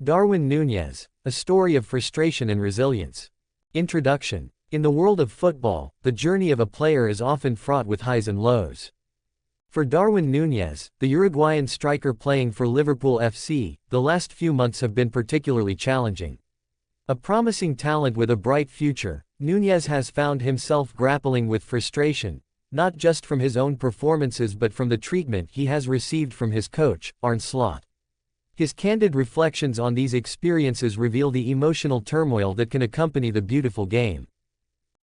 Darwin Nunez, a story of frustration and resilience. Introduction. In the world of football, the journey of a player is often fraught with highs and lows. For Darwin Nunez, the Uruguayan striker playing for Liverpool FC, the last few months have been particularly challenging. A promising talent with a bright future, Nunez has found himself grappling with frustration, not just from his own performances but from the treatment he has received from his coach, Arne. His candid reflections on these experiences reveal the emotional turmoil that can accompany the beautiful game.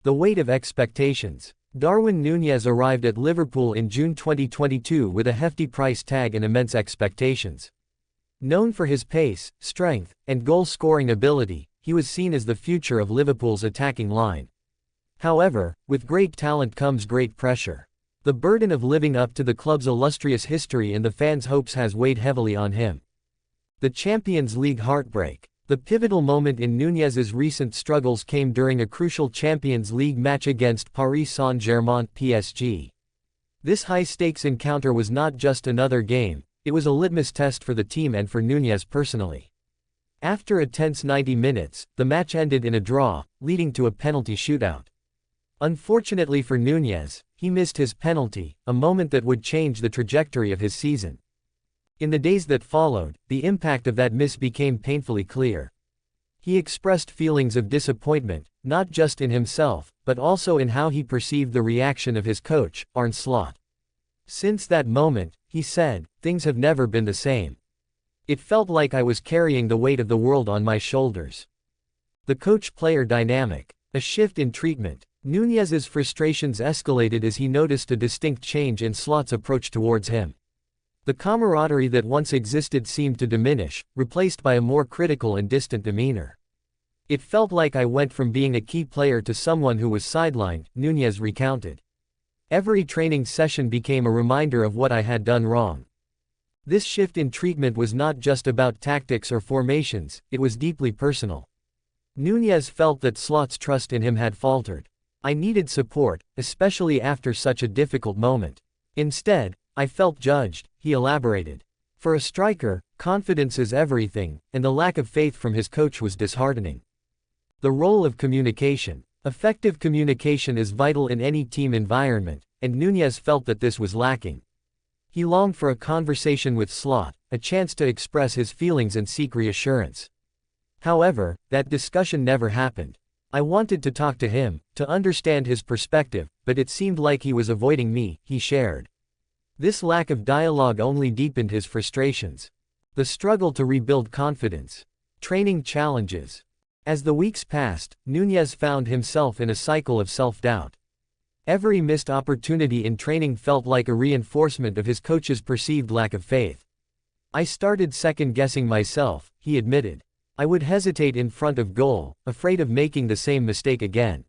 The weight of expectations. Darwin Nunez arrived at Liverpool in June 2022 with a hefty price tag and immense expectations. Known for his pace, strength, and goal-scoring ability, he was seen as the future of Liverpool's attacking line. However, with great talent comes great pressure. The burden of living up to the club's illustrious history and the fans' hopes has weighed heavily on him. The Champions League heartbreak. The pivotal moment in Nunez's recent struggles came during a crucial Champions League match against Paris Saint-Germain (PSG). This high-stakes encounter was not just another game, it was a litmus test for the team and for Nunez personally. After a tense 90 minutes, the match ended in a draw, leading to a penalty shootout. Unfortunately for Nunez, he missed his penalty, a moment that would change the trajectory of his season. In the days that followed, the impact of that miss became painfully clear. He expressed feelings of disappointment, not just in himself, but also in how he perceived the reaction of his coach, Arne. Since that moment, he said, things have never been the same. It felt like I was carrying the weight of the world on my shoulders. The coach-player dynamic. A shift in treatment. Nunez's frustrations escalated as he noticed a distinct change in Slot's approach towards him. The camaraderie that once existed seemed to diminish, replaced by a more critical and distant demeanor. It felt like I went from being a key player to someone who was sidelined, Nunez recounted. Every training session became a reminder of what I had done wrong. This shift in treatment was not just about tactics or formations, it was deeply personal. Nunez felt that Slot's trust in him had faltered. I needed support, especially after such a difficult moment. Instead, I felt judged, he elaborated. For a striker, confidence is everything, and the lack of faith from his coach was disheartening. The role of communication. Effective communication is vital in any team environment, and Nunez felt that this was lacking. He longed for a conversation with Slot, a chance to express his feelings and seek reassurance. However, that discussion never happened. I wanted to talk to him, to understand his perspective, but it seemed like he was avoiding me, he shared. This lack of dialogue only deepened his frustrations. The struggle to rebuild confidence. Training challenges. As the weeks passed, Nunez found himself in a cycle of self-doubt. Every missed opportunity in training felt like a reinforcement of his coach's perceived lack of faith. I started second-guessing myself, he admitted. I would hesitate in front of goal, afraid of making the same mistake again.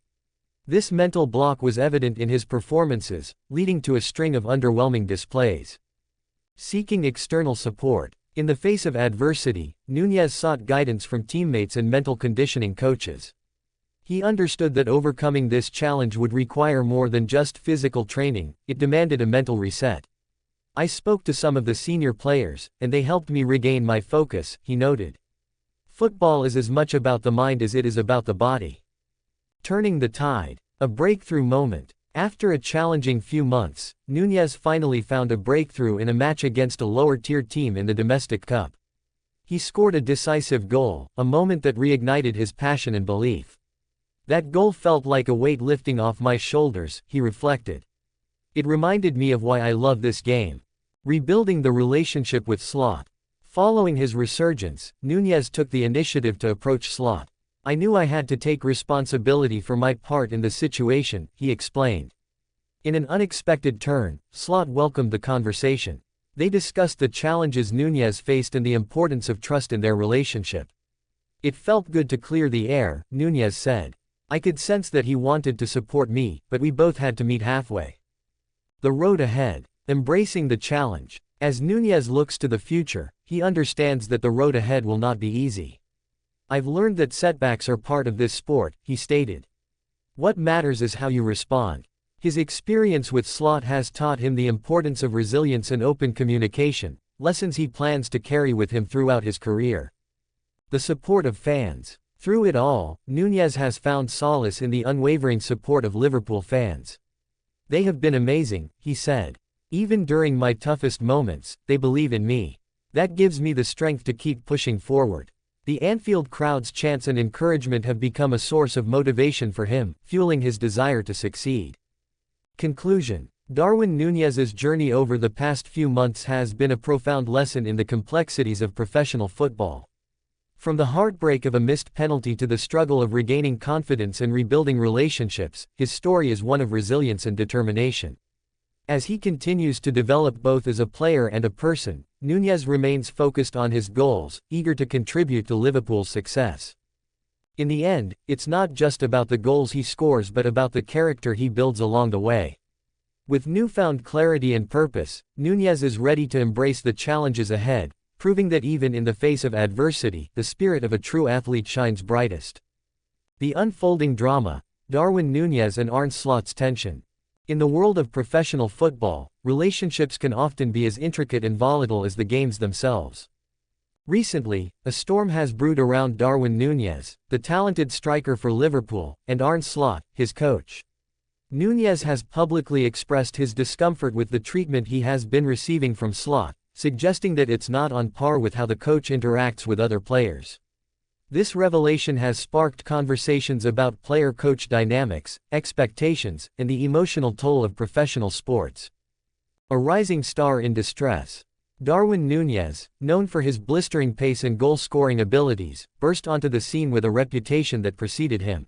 This mental block was evident in his performances, leading to a string of underwhelming displays. Seeking external support. In the face of adversity, Nunez sought guidance from teammates and mental conditioning coaches. He understood that overcoming this challenge would require more than just physical training, it demanded a mental reset. I spoke to some of the senior players, and they helped me regain my focus, he noted. Football is as much about the mind as it is about the body. Turning the tide. A breakthrough moment. After a challenging few months, Nunez finally found a breakthrough in a match against a lower-tier team in the domestic cup. He scored a decisive goal, a moment that reignited his passion and belief. That goal felt like a weight lifting off my shoulders, he reflected. It reminded me of why I love this game. Rebuilding the relationship with Slot. Following his resurgence, Nunez took the initiative to approach Slot. I knew I had to take responsibility for my part in the situation, he explained. In an unexpected turn, Slot welcomed the conversation. They discussed the challenges Nunez faced and the importance of trust in their relationship. It felt good to clear the air, Nunez said. I could sense that he wanted to support me, but we both had to meet halfway. The road ahead. Embracing the challenge. As Nunez looks to the future, he understands that the road ahead will not be easy. I've learned that setbacks are part of this sport, he stated. What matters is how you respond. His experience with Slot has taught him the importance of resilience and open communication, lessons he plans to carry with him throughout his career. The support of fans. Through it all, Nunez has found solace in the unwavering support of Liverpool fans. "They have been amazing," he said. "Even during my toughest moments, they believe in me. That gives me the strength to keep pushing forward." The Anfield crowd's chants and encouragement have become a source of motivation for him, fueling his desire to succeed. Conclusion. Darwin Núñez's journey over the past few months has been a profound lesson in the complexities of professional football. From the heartbreak of a missed penalty to the struggle of regaining confidence and rebuilding relationships, his story is one of resilience and determination. As he continues to develop both as a player and a person, Nunez remains focused on his goals, eager to contribute to Liverpool's success. In the end, it's not just about the goals he scores but about the character he builds along the way. With newfound clarity and purpose, Nunez is ready to embrace the challenges ahead, proving that even in the face of adversity, the spirit of a true athlete shines brightest. The unfolding drama. Darwin Núñez and Arne Slot's tension. In the world of professional football, relationships can often be as intricate and volatile as the games themselves. Recently, a storm has brewed around Darwin Núñez, the talented striker for Liverpool, and Arne Slot, his coach. Nunez has publicly expressed his discomfort with the treatment he has been receiving from Slot, suggesting that it's not on par with how the coach interacts with other players. This revelation has sparked conversations about player-coach dynamics, expectations, and the emotional toll of professional sports. A rising star in distress. Darwin Núñez, known for his blistering pace and goal-scoring abilities, burst onto the scene with a reputation that preceded him.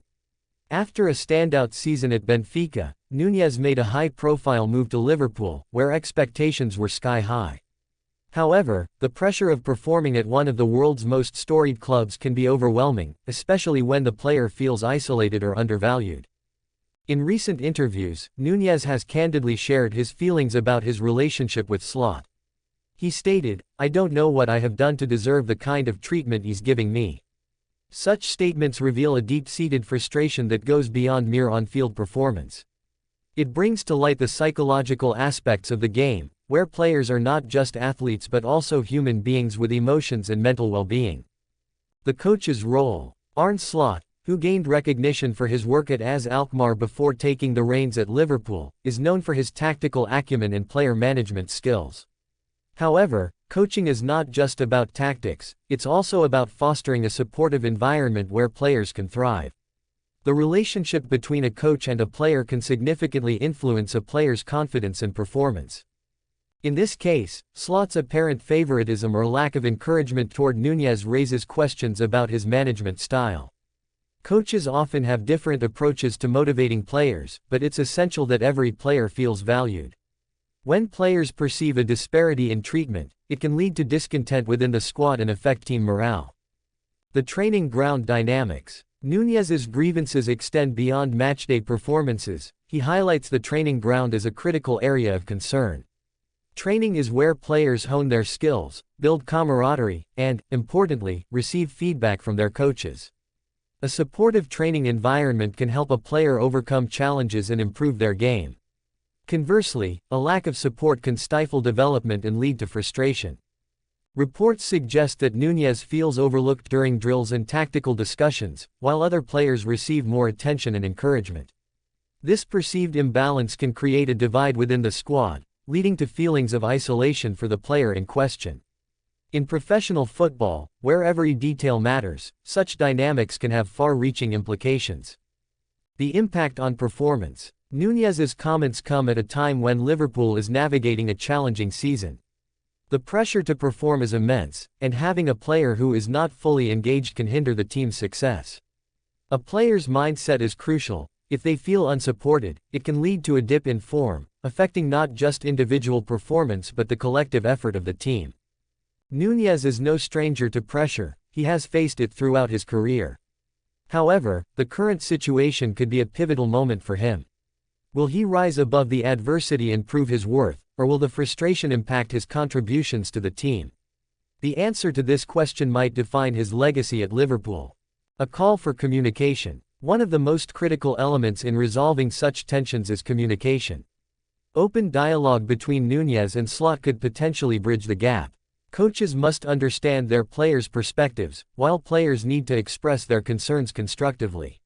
After a standout season at Benfica, Nunez made a high-profile move to Liverpool, where expectations were sky-high. However, the pressure of performing at one of the world's most storied clubs can be overwhelming, especially when the player feels isolated or undervalued. In recent interviews, Nunez has candidly shared his feelings about his relationship with Slot. He stated, "I don't know what I have done to deserve the kind of treatment he's giving me." Such statements reveal a deep-seated frustration that goes beyond mere on-field performance. It brings to light the psychological aspects of the game, where players are not just athletes but also human beings with emotions and mental well-being. The coach's role. Arne Slot, who gained recognition for his work at AS Alkmaar before taking the reins at Liverpool, is known for his tactical acumen and player management skills. However, coaching is not just about tactics, it's also about fostering a supportive environment where players can thrive. The relationship between a coach and a player can significantly influence a player's confidence and performance. In this case, Slot's apparent favoritism or lack of encouragement toward Nunez raises questions about his management style. Coaches often have different approaches to motivating players, but it's essential that every player feels valued. When players perceive a disparity in treatment, it can lead to discontent within the squad and affect team morale. The training ground dynamics. Nunez's grievances extend beyond matchday performances. He highlights the training ground as a critical area of concern. Training is where players hone their skills, build camaraderie, and, importantly, receive feedback from their coaches. A supportive training environment can help a player overcome challenges and improve their game. Conversely, a lack of support can stifle development and lead to frustration. Reports suggest that Nunez feels overlooked during drills and tactical discussions, while other players receive more attention and encouragement. This perceived imbalance can create a divide within the squad, leading to feelings of isolation for the player in question. In professional football, where every detail matters, such dynamics can have far-reaching implications. The impact on performance. Nunez's comments come at a time when Liverpool is navigating a challenging season. The pressure to perform is immense, and having a player who is not fully engaged can hinder the team's success. A player's mindset is crucial. If they feel unsupported, it can lead to a dip in form, affecting not just individual performance but the collective effort of the team. Nunez is no stranger to pressure, he has faced it throughout his career. However, the current situation could be a pivotal moment for him. Will he rise above the adversity and prove his worth, or will the frustration impact his contributions to the team? The answer to this question might define his legacy at Liverpool. A call for communication. One of the most critical elements in resolving such tensions is communication. Open dialogue between Nunez and Slot could potentially bridge the gap. Coaches must understand their players' perspectives, while players need to express their concerns constructively.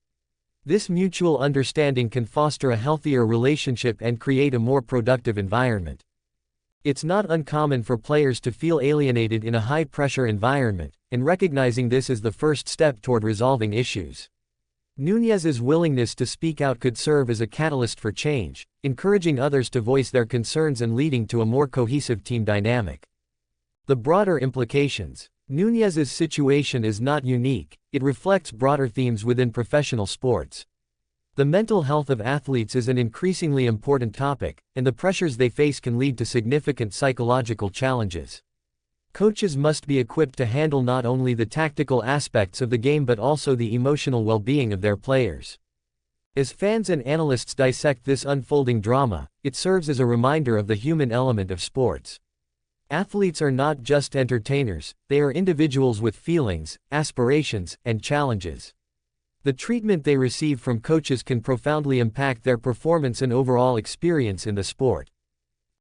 This mutual understanding can foster a healthier relationship and create a more productive environment. It's not uncommon for players to feel alienated in a high-pressure environment, and recognizing this is the first step toward resolving issues. Nunez's willingness to speak out could serve as a catalyst for change, encouraging others to voice their concerns and leading to a more cohesive team dynamic. The broader implications. Nunez's situation is not unique, it reflects broader themes within professional sports. The mental health of athletes is an increasingly important topic, and the pressures they face can lead to significant psychological challenges. Coaches must be equipped to handle not only the tactical aspects of the game but also the emotional well-being of their players. As fans and analysts dissect this unfolding drama, it serves as a reminder of the human element of sports. Athletes are not just entertainers, they are individuals with feelings, aspirations, and challenges. The treatment they receive from coaches can profoundly impact their performance and overall experience in the sport.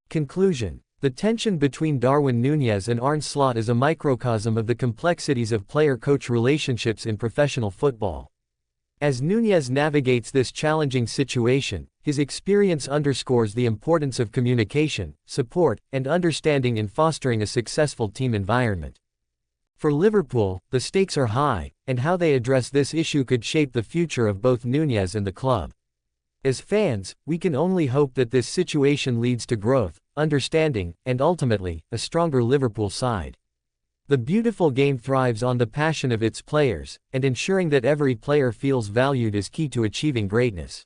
Conclusion. The tension between Darwin Núñez and Arne Slot is a microcosm of the complexities of player-coach relationships in professional football. As Nunez navigates this challenging situation, his experience underscores the importance of communication, support, and understanding in fostering a successful team environment. For Liverpool, the stakes are high, and how they address this issue could shape the future of both Nunez and the club. As fans, we can only hope that this situation leads to growth, understanding, and ultimately, a stronger Liverpool side. The beautiful game thrives on the passion of its players, and ensuring that every player feels valued is key to achieving greatness.